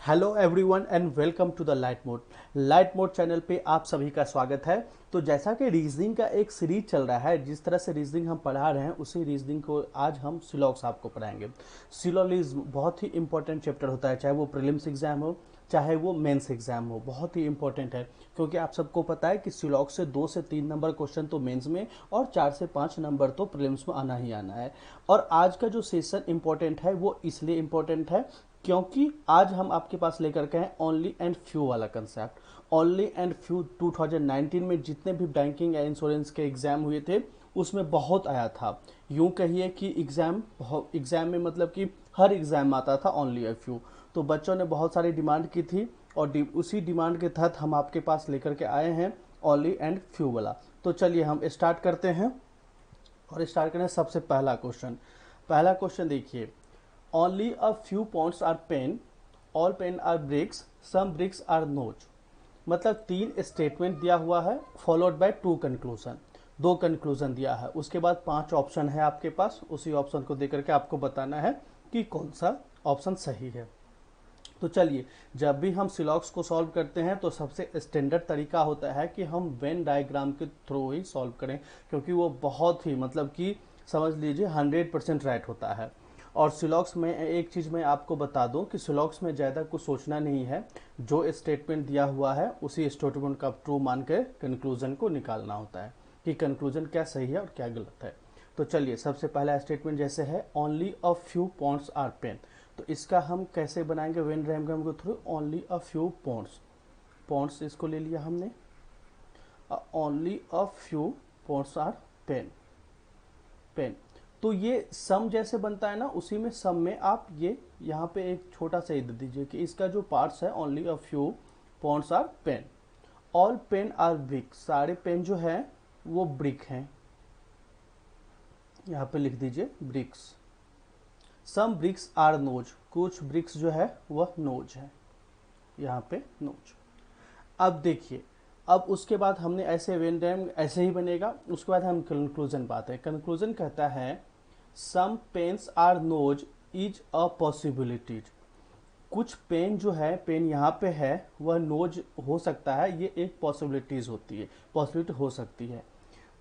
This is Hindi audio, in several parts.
Hello everyone and welcome to the light mode. Light mode channel पे आप सभी का स्वागत है। तो जैसा कि रीजनिंग का एक सीरीज चल रहा है, जिस तरह से रीजनिंग हम पढ़ा रहे हैं उसी रीजनिंग को आज हम सिलॉक्स आपको पढ़ाएंगे। सिलोजिज्म बहुत ही इंपॉर्टेंट चैप्टर होता है, चाहे वो प्रीलिम्स एग्जाम हो चाहे वो मेंस एग्जाम हो, बहुत ही इंपॉर्टेंट है। क्योंकि आप सबको पता है कि सिलॉक्स से 2 से 3 नंबर क्वेश्चन तो मेंस में और 4 से 5 नंबर तो प्रीलिम्स में आना ही आना है। और आज का जो सेशन इंपॉर्टेंट है वो इसलिए इंपॉर्टेंट है क्योंकि आज हम आपके पास लेकर के हैं ओनली एंड फ्यू वाला कंसेप्ट। ओनली एंड फ्यू 2019 में जितने भी बैंकिंग या इंश्योरेंस के एग्जाम हुए थे उसमें बहुत आया था। यूं कहिए कि एग्जाम में मतलब कि हर एग्जाम में आता था ओनली एंड फ्यू। तो बच्चों ने बहुत सारी डिमांड की थी और उसी डिमांड के तहत हम आपके पास लेकर के आए हैं ओनली एंड फ्यू वाला। तो चलिए हम स्टार्ट करते हैं और स्टार्ट करें सबसे पहला क्वेश्चन। पहला क्वेश्चन देखिए, only a few ponds are pen, all pen are bricks, some bricks are notch। मतलब 3 स्टेटमेंट दिया हुआ है फॉलोड बाय 2 कंक्लूजन, 2 कंक्लूजन दिया है। उसके बाद 5 ऑप्शन है आपके पास, उसी ऑप्शन को देकर के आपको बताना है कि कौन सा ऑप्शन सही है। तो चलिए, जब भी हम सिलॉक्स को सॉल्व करते हैं तो सबसे स्टैंडर्ड तरीका होता है कि हम वेन डायग्राम के थ्रू ही सॉल्व करें, क्योंकि वो बहुत ही मतलब कि समझ लीजिए 100% राइट होता है। और सिलॉक्स में एक चीज़ मैं आपको बता दूं कि सिलॉक्स में ज़्यादा कुछ सोचना नहीं है, जो स्टेटमेंट दिया हुआ है उसी स्टेटमेंट का ट्रू मान के कंक्लूजन को निकालना होता है कि कंक्लूजन क्या सही है और क्या गलत है। तो चलिए, सबसे पहला स्टेटमेंट जैसे है only a few points are pen, तो इसका हम कैसे बनाएंगे वेन डायग्राम के through. Only a few points, points इसको ले लिया हमने। Only a few points are pen, pen. तो ये सम जैसे बनता है ना, उसी में सम में आप ये यहाँ पे एक छोटा सा दे दीजिए कि इसका जो पार्ट्स है only a few points are pen, all pen are brick, सारे पेन जो है वो ब्रिक हैं, यहाँ पे लिख दीजिए bricks. Some bricks are nose, कुछ ब्रिक्स जो है वह नोज है, यहाँ पे नोज। अब देखिए, अब उसके बाद हमने ऐसे वेन डायग्राम ऐसे ही बनेगा। उसके बाद हम कंक्लूजन पाते हैं। कंक्लूजन कहता है some pens are knows is a possibilities, कुछ पेन जो है, पेन यहाँ पे है वह नोज हो सकता है, ये एक पॉसिबिलिटीज होती है, पॉसिबिलिटी हो सकती है।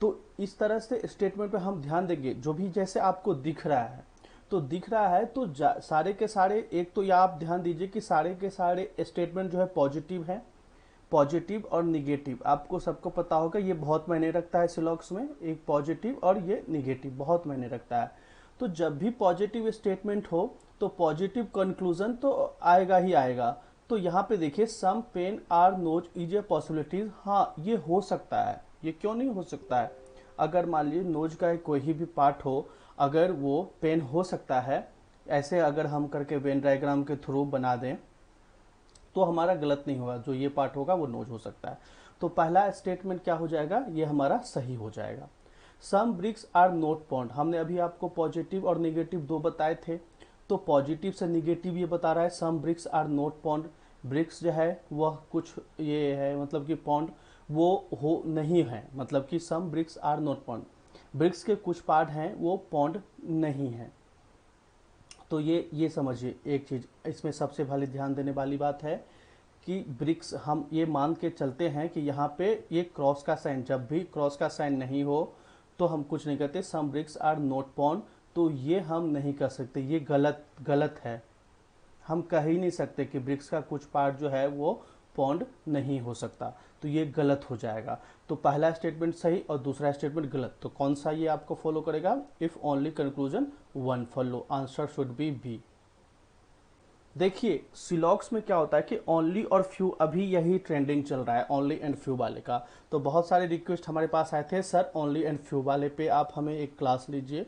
तो इस तरह से स्टेटमेंट पे हम ध्यान देंगे, जो भी जैसे आपको दिख रहा है तो दिख रहा है तो सारे के सारे, एक तो या आप ध्यान दीजिए कि सारे के सारे स्टेटमेंट जो है पॉजिटिव है। पॉजिटिव और निगेटिव आपको सबको पता होगा, ये बहुत मायने रखता है सिलॉक्स में, एक पॉजिटिव और ये निगेटिव बहुत मायने रखता है। तो जब भी पॉजिटिव स्टेटमेंट हो तो पॉजिटिव कंक्लूजन तो आएगा ही आएगा। तो यहाँ पे देखिए some pen are knows is a possibilities, हाँ ये हो सकता है, ये क्यों नहीं हो सकता है। अगर मान लीजिए नोज का कोई भी पार्ट हो, अगर वो पेन हो सकता है, ऐसे अगर हम करके वेन डायग्राम के थ्रू बना दें तो हमारा गलत नहीं होगा, जो ये पार्ट होगा वो नोज हो सकता है। तो पहला स्टेटमेंट क्या हो जाएगा, ये हमारा सही हो जाएगा। सम ब्रिक्स आर नोट पॉन्ड, हमने अभी आपको पॉजिटिव और निगेटिव 2 बताए थे, तो पॉजिटिव से निगेटिव ये बता रहा है some bricks are not pond. Bricks जो है वह कुछ ये है, मतलब कि पॉन्ड वो हो नहीं है, मतलब कि some bricks are not pond, bricks के कुछ पार्ट हैं वो पॉन्ड नहीं है। तो ये समझिए एक चीज़ इसमें सबसे पहले ध्यान देने वाली बात है कि ब्रिक्स हम ये मान के चलते हैं कि यहाँ पे ये क्रॉस का साइन, जब भी क्रॉस का साइन नहीं हो तो हम कुछ नहीं कहते, सम ब्रिक्स आर नोट पॉन्ड। तो ये हम नहीं कर सकते, ये गलत गलत है। हम कह ही नहीं सकते कि ब्रिक्स का कुछ पार्ट जो है वो पॉन्ड नहीं हो सकता, तो ये गलत हो जाएगा। तो पहला स्टेटमेंट सही और दूसरा स्टेटमेंट गलत, तो कौन सा ये आपको फॉलो करेगा, if only conclusion 1 follow, answer should be B. देखिए सिलॉक्स में क्या होता है कि ओनली और फ्यू अभी यही ट्रेंडिंग चल रहा है, ओनली एंड फ्यू वाले का। तो बहुत सारे रिक्वेस्ट हमारे पास आए थे, सर ओनली एंड फ्यू वाले पे आप हमें एक क्लास लीजिए,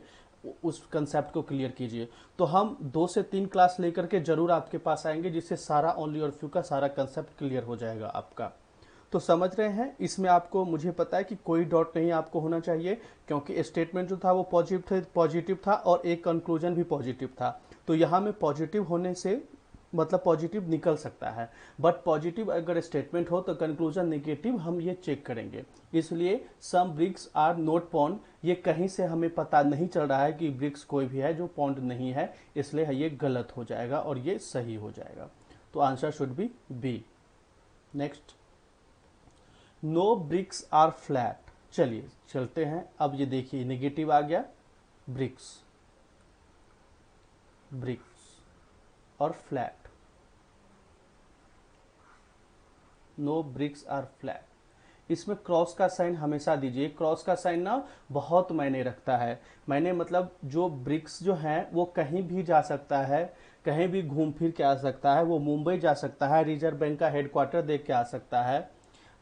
उस कंसेप्ट को क्लियर कीजिए। तो हम 2 से 3 क्लास लेकर के जरूर आपके पास आएंगे, जिससे सारा ओनली और फ्यू का सारा कंसेप्ट क्लियर हो जाएगा आपका। तो समझ रहे हैं, इसमें आपको, मुझे पता है कि कोई डाउट नहीं आपको होना चाहिए, क्योंकि स्टेटमेंट जो था वो पॉजिटिव था और एक कंक्लूजन भी पॉजिटिव था। तो यहाँ में पॉजिटिव होने से मतलब पॉजिटिव निकल सकता है, बट पॉजिटिव अगर स्टेटमेंट हो तो कंक्लूजन निगेटिव हम ये चेक करेंगे। इसलिए सम ब्रिक्स आर नोट पॉन्ड, ये कहीं से हमें पता नहीं चल रहा है कि ब्रिक्स कोई भी है जो पॉन्ड नहीं है, इसलिए ये गलत हो जाएगा और ये सही हो जाएगा। तो answer should be B. Next, no bricks are flat. चलिए चलते हैं, अब ये देखिए नेगेटिव आ गया, ब्रिक्स, ब्रिक्स और flat, no bricks are flat. इसमें क्रॉस का साइन हमेशा दीजिए, क्रॉस का साइन ना बहुत मायने रखता है। मायने मतलब जो ब्रिक्स जो है वो कहीं भी जा सकता है, कहीं भी घूम फिर के आ सकता है, वो मुंबई जा सकता है, रिजर्व बैंक का हेडक्वार्टर देख के आ सकता है।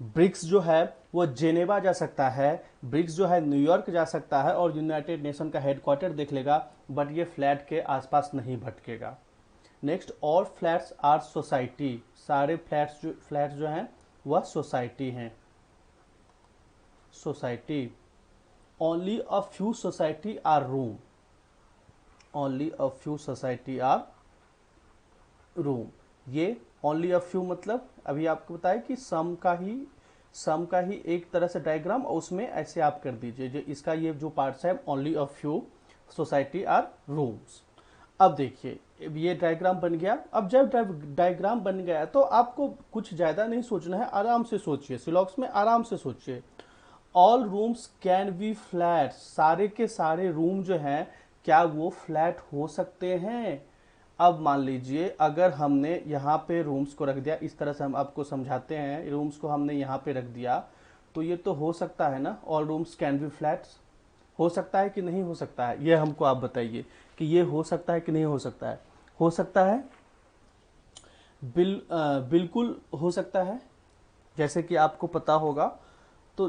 ब्रिक्स जो है वो जेनेवा जा सकता है, ब्रिक्स जो है न्यूयॉर्क जा सकता है और यूनाइटेड नेशन का हेडक्वार्टर देख लेगा, बट ये फ्लैट के आसपास नहीं भटकेगा। Next, all flats are society. सारे फ्लैट्स जो हैं वह सोसाइटी हैं, society. Only a few society are room, only a few society are room. ये ओनली अ फ्यू मतलब अभी आपको बताया कि सम का ही एक तरह से डायग्राम, और उसमें ऐसे आप कर दीजिए, जो इसका ये जो पार्ट्स है only a few society are rooms. अब देखिए ये डायग्राम बन गया। अब जब डायग्राम बन गया तो आपको कुछ ज्यादा नहीं सोचना है, आराम से सोचिए, सिलॉक्स में आराम से सोचिए। All rooms can be flat, सारे के सारे रूम जो हैं क्या वो फ्लैट हो सकते हैं। अब मान लीजिए अगर हमने यहाँ पे रूम्स को रख दिया, इस तरह से हम आपको समझाते हैं, रूम्स को हमने यहाँ पे रख दिया, तो ये तो हो सकता है ना, all rooms can be flats. हो सकता है कि नहीं हो सकता है, ये हमको आप बताइए कि ये हो सकता है कि नहीं हो सकता है। हो सकता है, बिल्कुल हो सकता है। जैसे कि आपको पता होगा तो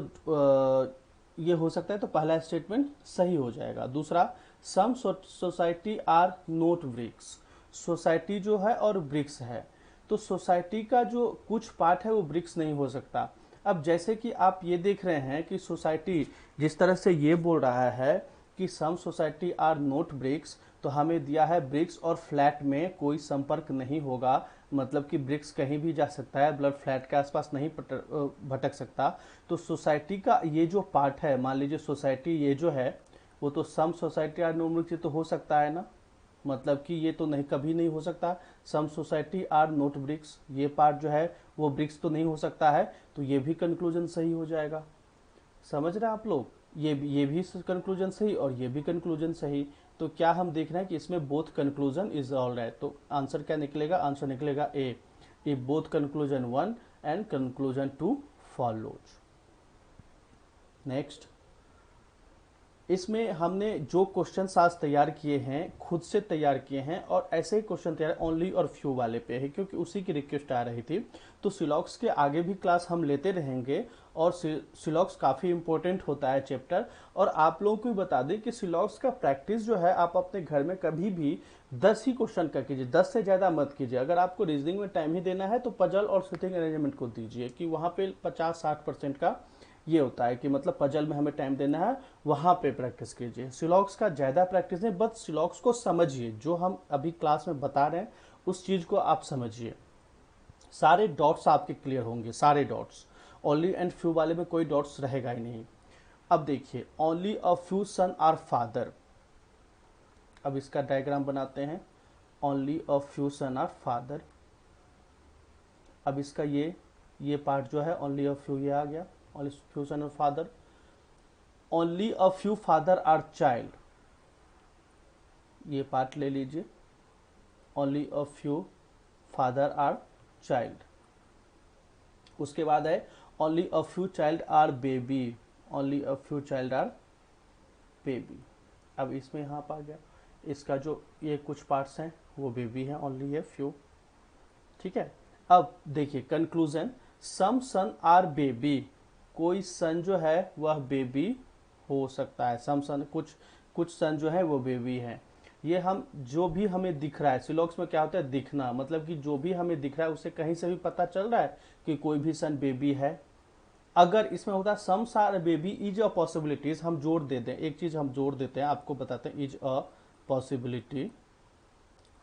ये हो सकता है, तो पहला स्टेटमेंट सही हो जाएगा। दूसरा, some society are not bricks, society जो है और ब्रिक्स है, तो सोसाइटी का जो कुछ पार्ट है वो ब्रिक्स नहीं हो सकता। अब जैसे कि आप ये देख रहे हैं कि सोसाइटी जिस तरह से ये बोल रहा है कि सम सोसाइटी आर नोट ब्रिक्स, तो हमें दिया है ब्रिक्स और फ्लैट में कोई संपर्क नहीं होगा, मतलब कि ब्रिक्स कहीं भी जा सकता है, ब्लड फ्लैट के आसपास नहीं भटक सकता। तो सोसाइटी का ये जो पार्ट है, मान लीजिए सोसाइटी ये जो है वो तो सम सोसाइटी आर नोट ब्रिक्स तो हो सकता है ना, मतलब कि ये तो नहीं, कभी नहीं हो सकता सम सोसाइटी आर नोट ब्रिक्स, ये पार्ट जो है वो ब्रिक्स तो नहीं हो सकता है, तो ये भी कंक्लूजन सही हो जाएगा। समझ रहे हैं आप लोग, ये भी कंक्लूजन सही और ये भी कंक्लूजन सही। तो क्या हम देख रहे हैं कि इसमें both conclusion is all right, तो आंसर क्या निकलेगा, आंसर निकलेगा A, if both conclusion 1 and conclusion 2 follows. Next, इसमें हमने जो क्वेश्चन आज तैयार किए हैं खुद से तैयार किए हैं, और ऐसे ही क्वेश्चन तैयार ओनली और फ्यू वाले पे है, क्योंकि उसी की रिक्वेस्ट आ रही थी। तो सिलॉक्स के आगे भी क्लास हम लेते रहेंगे, और सिलॉक्स काफ़ी इंपॉर्टेंट होता है चैप्टर। और आप लोगों को भी बता दें कि सिलॉक्स का प्रैक्टिस जो है आप अपने घर में कभी भी 10 ही क्वेश्चन का कीजिए, 10 से ज़्यादा मत कीजिए। अगर आपको रीजनिंग में टाइम ही देना है तो पजल और सिटिंग अरेंजमेंट को दीजिए, कि वहाँ पे 50-60% का ये होता है कि मतलब पजल में हमें टाइम देना है, वहां पे प्रैक्टिस कीजिए। सिलॉक्स का ज़्यादा प्रैक्टिस नहीं, बस सिलॉक्स को समझिए, जो हम अभी क्लास में बता रहे हैं उस चीज़ को आप समझिए। सारे डॉट्स आपके क्लियर होंगे, सारे डॉट्स, ओनली एंड फ्यू वाले में कोई डॉट्स रहेगा ही नहीं। अब देखिए, only a few son are father, अब इसका डायग्राम बनाते हैं। Only a few son are father, अब इसका ये पार्ट जो है ओनली अ फ्यू, ये आ गया only few son are father. Only a few father are child, ये पार्ट ले लीजिए, only a few father are child. उसके बाद है only a few child are baby, only a few child are baby. अब इसमें यहाँ पर आ गया, इसका जो ये कुछ पार्ट्स हैं वो बेबी हैं, ओनली ये फ्यू, ठीक है। अब देखिए conclusion, some son are baby, कोई सन जो है वह बेबी हो सकता है, सम सन, कुछ कुछ सन जो है वो बेबी है। ये हम जो भी हमें दिख रहा है, सिलॉक्स में क्या होता है दिखना, मतलब कि जो भी हमें दिख रहा है उससे कहीं से भी पता चल रहा है कि कोई भी सन बेबी है। अगर इसमें होता है some are baby is a possibilities, हम जोड़ देते हैं, एक चीज हम जोड़ देते हैं, आपको बताते हैं, is a possibility,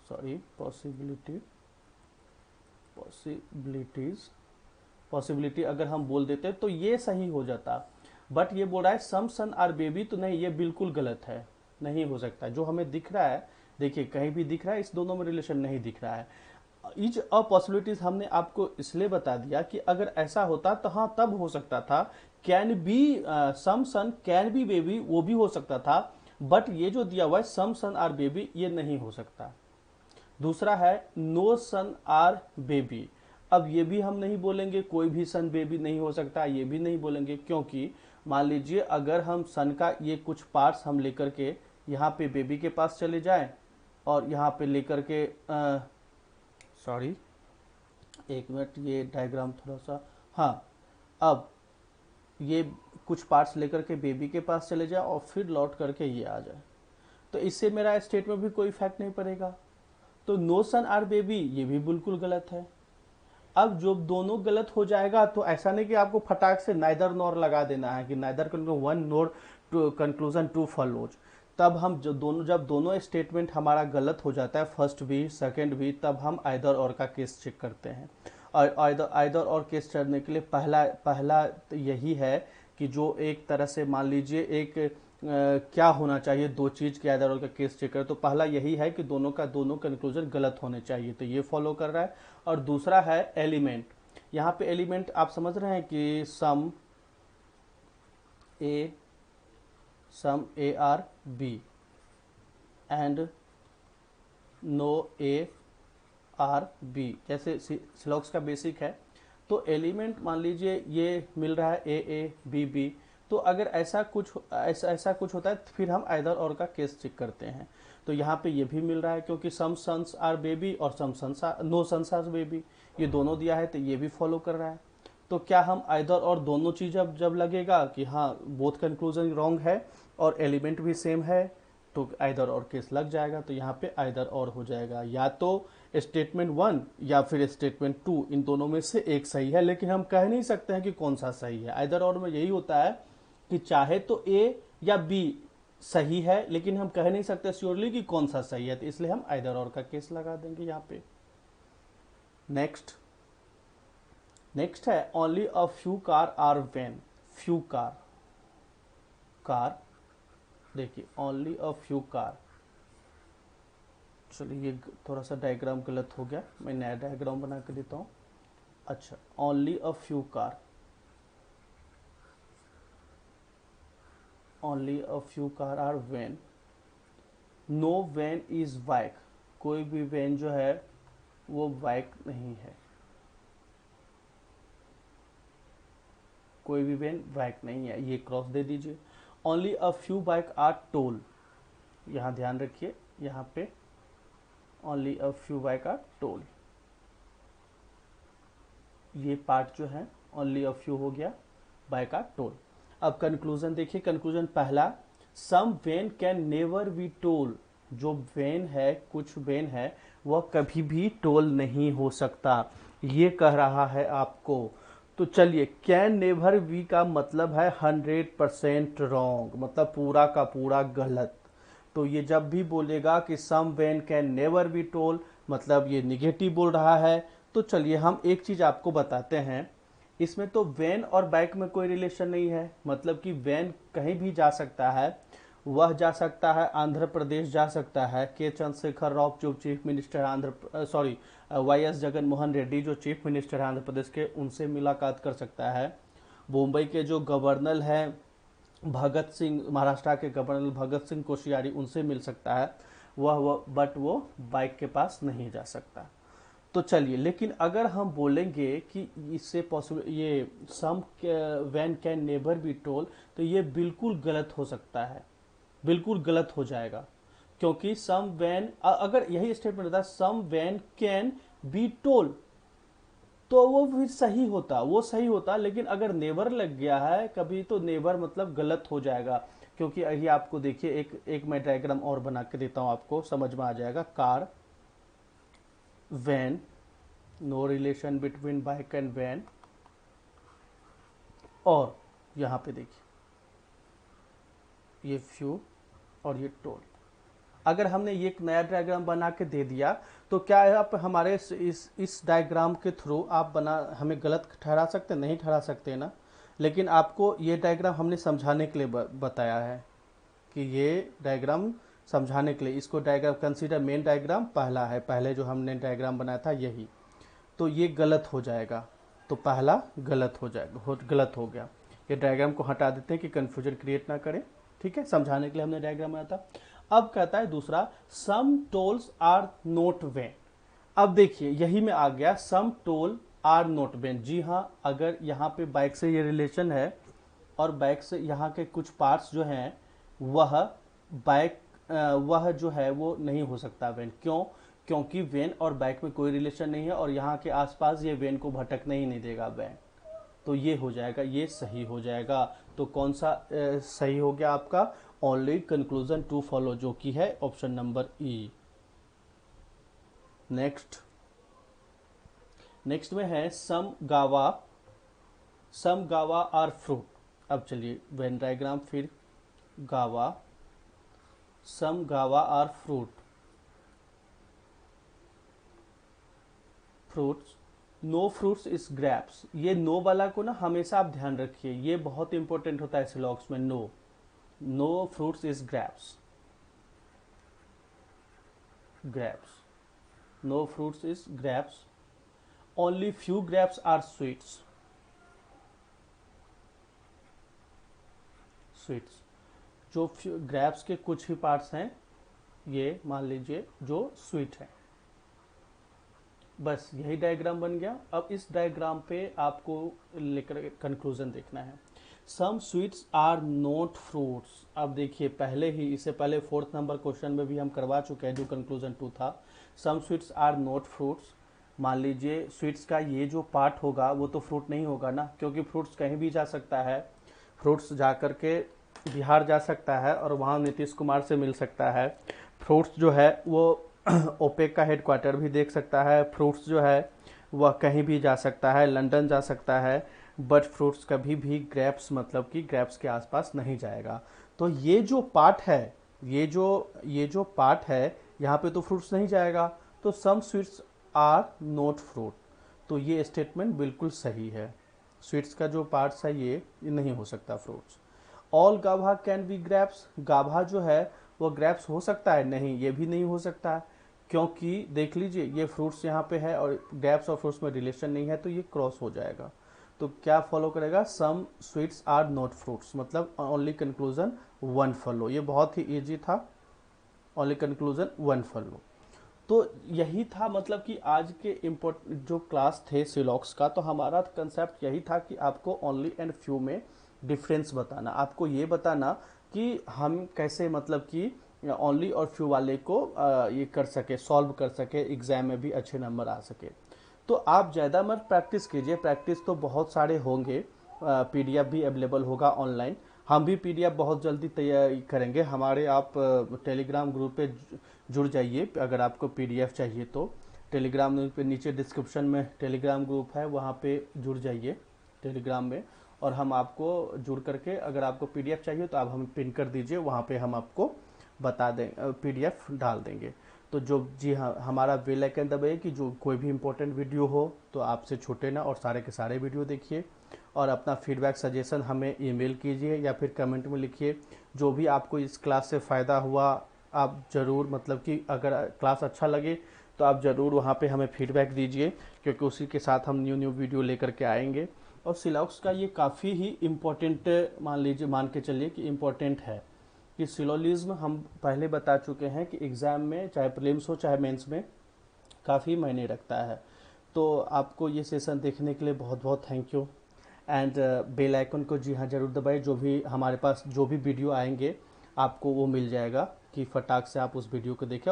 sorry possibility, possibilities, possibility अगर हम बोल देते तो ये सही हो जाता। बट ये बोल रहा है सम सन आर बेबी, तो नहीं, ये बिल्कुल गलत है, नहीं हो सकता। जो हमें दिख रहा है, देखिए कहीं भी दिख रहा है, इस दोनों में रिलेशन नहीं दिख रहा है। ईच अ पॉसिबिलिटीज हमने आपको इसलिए बता दिया कि अगर ऐसा होता तो हाँ तब हो सकता था, can be some son can be baby वो भी हो सकता था, बट ये जो दिया हुआ है सम सन आर बेबी ये नहीं हो सकता। दूसरा है नो सन आर बेबी, अब ये भी हम नहीं बोलेंगे कोई भी सन बेबी नहीं हो सकता, ये भी नहीं बोलेंगे, क्योंकि मान लीजिए अगर हम सन का ये कुछ पार्ट्स हम लेकर के यहाँ पे बेबी के पास चले जाएं और यहाँ पे लेकर के सॉरी एक मिनट ये डायग्राम थोड़ा सा, हाँ अब ये कुछ पार्ट्स लेकर के बेबी के पास चले जाए और फिर लौट करके ये आ जाए, तो इससे मेरा स्टेट में भी कोई इफेक्ट नहीं पड़ेगा। तो नो सन आर बेबी ये भी बिल्कुल गलत है। अब जो दोनों गलत हो जाएगा तो ऐसा नहीं कि आपको फटाक से नाइदर नॉर लगा देना है कि नाइदर वन नोर कंक्लूजन ट्रू फॉलोज। तब हम जब दोनों स्टेटमेंट हमारा गलत हो जाता है, फर्स्ट भी सेकंड भी, तब हम आइदर और का केस चेक करते हैं। और आइदर और केस करने के लिए पहला यही है कि जो एक तरह से मान लीजिए एक क्या होना चाहिए, दो चीज के आइदर और का केस चेक करे, तो पहला यही है कि दोनों कंक्लूजन गलत होने चाहिए, तो ये फॉलो कर रहा है। और दूसरा है एलिमेंट, यहाँ पे एलिमेंट आप समझ रहे हैं कि some A are B and no A are B, जैसे सिलॉक्स का बेसिक है। तो एलिमेंट मान लीजिए ये मिल रहा है ए बी बी, तो अगर ऐसा कुछ होता है तो फिर हम आइदर और का केस चेक करते हैं। तो यहाँ पे ये भी मिल रहा है क्योंकि सम सन्स आर बेबी और some sons are no sons are baby, ये दोनों दिया है तो ये भी फॉलो कर रहा है। तो क्या हम आइदर और दोनों चीज जब लगेगा कि हाँ बोथ कंक्लूजन रॉन्ग है और एलिमेंट भी सेम है, तो आइदर और केस लग जाएगा। तो यहाँ पे आइदर और हो जाएगा, या तो स्टेटमेंट 1 या फिर स्टेटमेंट 2, इन दोनों में से एक सही है, लेकिन हम कह नहीं सकते हैं कि कौन सा सही है। आइदर और में यही होता है कि चाहे तो ए या बी सही है, लेकिन हम कह नहीं सकते श्योरली कि कौन सा सही है, तो इसलिए हम आइदर और का केस लगा देंगे यहाँ पे। नेक्स्ट है only a few car are van, few car देखिए ओनली अ फ्यू कार, चलिए ये थोड़ा सा डायग्राम गलत हो गया, मैं नया डायग्राम बना के देता हूँ। अच्छा only a few car, only a few car are van, no van is bike, कोई भी वैन जो है वो बाइक नहीं है, कोई भी वैन बाइक नहीं है, ये क्रॉस दे दीजिए। Only a few bike are tall, यहाँ ध्यान रखिए यहाँ पे only a few bike are tall, ये पार्ट जो है ओनली अ फ्यू हो गया, बाइक आर टोल। अब कंक्लूजन देखिए, कंक्लूजन पहला some van can never be tall, जो वेन है कुछ वेन है वह कभी भी टोल नहीं हो सकता, ये कह रहा है आपको। तो चलिए कैन नेवर बी का मतलब है 100% रॉन्ग, मतलब पूरा का पूरा गलत। तो ये जब भी बोलेगा कि some van can never be tall, मतलब ये निगेटिव बोल रहा है। तो चलिए हम एक चीज आपको बताते हैं, इसमें तो वैन और बाइक में कोई रिलेशन नहीं है, मतलब कि वैन कहीं भी जा सकता है, वह जा सकता है आंध्र प्रदेश जा सकता है, के चंद्रशेखर राव जो चीफ मिनिस्टर वाई.एस. जगन मोहन रेड्डी जो चीफ मिनिस्टर है आंध्र प्रदेश के, उनसे मुलाकात कर सकता है। मुंबई के जो गवर्नर हैं भगत सिंह, महाराष्ट्र के गवर्नर भगत सिंह कोश्यारी, उनसे मिल सकता है बट वो बाइक के पास नहीं जा सकता। तो चलिए, लेकिन अगर हम बोलेंगे कि इससे पॉसिबल ये some van can never be tall, तो ये बिल्कुल गलत हो सकता है, बिल्कुल गलत हो जाएगा, क्योंकि सम वैन अगर यही स्टेटमेंट होता सम वैन कैन बी टोल, तो वो फिर सही होता, लेकिन अगर नेवर लग गया है कभी तो नेवर मतलब गलत हो जाएगा। क्योंकि ये आपको देखिए एक मैं डायग्राम और बना के देता हूं, आपको समझ में आ जाएगा। Car, van, no relation between bike and van, और यहां पे देखिए ये फ्यू और ये टोल। अगर हमने ये एक नया डायग्राम बना के दे दिया तो क्या है, आप हमारे इस डायग्राम के थ्रू आप हमें गलत ठहरा सकते, नहीं ठहरा सकते ना, लेकिन आपको ये डायग्राम हमने समझाने के लिए बताया है कि ये डायग्राम समझाने के लिए। इसको डायग्राम कंसीडर मेन डायग्राम पहला है, पहले जो हमने डायग्राम बनाया था यही, तो ये गलत हो जाएगा, तो पहला गलत हो जाएगा, गलत हो गया। ये डायग्राम को हटा देते हैं कि कन्फ्यूजन क्रिएट ना करें, ठीक है, समझाने के लिए हमने डायग्राम बनाया था। अब कहता है दूसरा, सम टोल्स आर नोट वेन। अब देखिए यही में आ गया, सम टोल आर नोट वेन। जी हाँ, अगर यहाँ पे बाइक से ये रिलेशन है और बाइक से यहाँ के कुछ पार्ट्स जो हैं वह बाइक वह जो है वो नहीं हो सकता वेन। क्यों? क्योंकि वेन और बाइक में कोई रिलेशन नहीं है और यहाँ के आसपास ये वेन को भटकने ही नहीं देगा वैन, तो ये हो जाएगा, ये सही हो जाएगा। तो कौन सा सही हो गया आपका? ओनली कंक्लूजन टू फॉलो, जो कि है ऑप्शन नंबर ई। नेक्स्ट में है सम गावा आर फ्रूट। अब चलिए वेन डायग्राम, फिर guava, some guava are fruits, no fruits is grapes. ये नो वाला को ना हमेशा आप ध्यान रखिए, ये बहुत इंपॉर्टेंट होता है सिलॉक्स में। No fruits is grapes, no fruits is grapes, only few grapes are sweets. जो ग्रेप्स के कुछ ही पार्ट्स हैं ये मान लीजिए जो स्वीट है। बस यही डायग्राम बन गया। अब इस डायग्राम पे आपको लेकर कंक्लूजन देखना है। Some sweets are not fruits. अब देखिए पहले ही, इससे पहले 4th नंबर क्वेश्चन में भी हम करवा चुके हैं जो कंक्लूजन 2 था। Some sweets are not fruits, मान लीजिए स्वीट्स का ये जो पार्ट होगा वो तो फ्रूट नहीं होगा ना, क्योंकि फ्रूट्स कहीं भी जा सकता है। फ्रूट्स जा करके बिहार जा सकता है और वहाँ नीतीश कुमार से मिल सकता है। फ्रूट्स जो है वो ओपेक का हेडक्वार्टर भी देख सकता है। फ्रूट्स जो है वह कहीं भी जा सकता है, लंदन जा सकता है, बट फ्रूट्स कभी भी ग्रेप्स, मतलब कि ग्रेप्स के आसपास नहीं जाएगा। तो ये जो पार्ट है, ये जो पार्ट है, यहाँ पे तो फ्रूट्स नहीं जाएगा, तो some sweets are not fruit. तो ये स्टेटमेंट बिल्कुल सही है। स्वीट्स का जो पार्ट्स है ये नहीं हो सकता फ्रूट्स। ऑल गाभा कैन बी ग्रेप्स, गाभा जो है वो ग्रेप्स हो सकता है? नहीं, ये भी नहीं हो सकता है, क्योंकि देख लीजिए ये फ्रूट्स यहाँ पे है और ग्रेप्स और फ्रूट्स में रिलेशन नहीं है, तो ये क्रॉस हो जाएगा। तो क्या फॉलो करेगा? Some sweets are not fruits, मतलब ओनली कंक्लूजन 1 फॉलो। ये बहुत ही इजी था, ओनली कंक्लूजन 1 फॉलो। तो यही था, मतलब कि आज के इम्पोर्टेंट जो क्लास थे सिलॉक्स का, तो हमारा कंसेप्ट यही था कि आपको ओनली एंड फ्यू में डिफरेंस बताना, आपको ये बताना कि हम कैसे, मतलब कि ओनली और फ्यू वाले को ये कर सके, सॉल्व कर सके, एग्जाम में भी अच्छे नंबर आ सके। तो आप ज़्यादा मत प्रैक्टिस कीजिए, प्रैक्टिस तो बहुत सारे होंगे, पीडीएफ भी अवेलेबल होगा ऑनलाइन। हम भी पीडीएफ बहुत जल्दी तैयार करेंगे। हमारे आप टेलीग्राम ग्रुप पे जुड़ जाइए, अगर आपको पीडीएफ चाहिए तो टेलीग्राम पे नीचे डिस्क्रिप्शन में टेलीग्राम ग्रुप है, वहाँ पे जुड़ जाइए टेलीग्राम में, और हम आपको जुड़ करके, अगर आपको पीडीएफ चाहिए तो आप हमें पिन कर दीजिए, वहाँ पे हम आपको बता दें, पीडीएफ डाल देंगे। तो जो, जी हाँ, हमारा बेल आइकन दबाइए कि जो कोई भी इंपॉर्टेंट वीडियो हो तो आपसे छूटे ना, और सारे के सारे वीडियो देखिए। और अपना फीडबैक सजेशन हमें ईमेल कीजिए या फिर कमेंट में लिखिए। जो भी आपको इस क्लास से फ़ायदा हुआ आप ज़रूर, मतलब कि अगर क्लास अच्छा लगे तो आप ज़रूर वहाँ पे हमें फीडबैक दीजिए, क्योंकि उसी के साथ हम न्यू वीडियो लेकर के आएंगे। और सिलॉक्स का ये काफ़ी ही इम्पोर्टेंट, मान के चलिए कि इम्पोर्टेंट है, कि सिलोलिज्म हम पहले बता चुके हैं कि एग्ज़ाम में, चाहे प्रीलिम्स हो चाहे मेंस में, काफ़ी मायने रखता है। तो आपको ये सेशन देखने के लिए बहुत बहुत thank you. And bell icon को जी हाँ ज़रूर दबाएं, जो भी हमारे पास जो भी वीडियो आएंगे आपको वो मिल जाएगा, कि फटाक से आप उस वीडियो को देखें।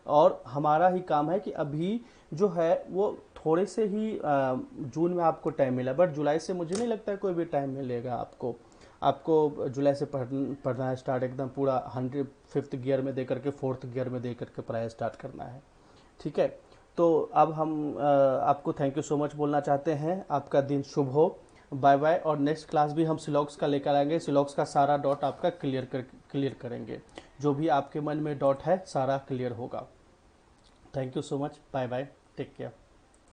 और हमारा ही काम है कि अभी जो है वो थोड़े से ही जून में आपको टाइम मिला, बट जुलाई से मुझे नहीं लगता है कोई भी टाइम मिलेगा आपको जुलाई से पढ़ना स्टार्ट, एकदम पूरा 105th गियर में दे करके 4th गियर में दे करके पढ़ाई स्टार्ट करना है, ठीक है। तो अब हम आपको थैंक यू सो मच बोलना चाहते हैं। आपका दिन शुभ हो, बाय बाय। और नेक्स्ट क्लास भी हम सिलॉक्स का लेकर आएंगे, सिलॉक्स का सारा डॉट आपका क्लियर करेंगे, जो भी आपके मन में डॉट है सारा क्लियर होगा। Thank you so much, bye bye, take care.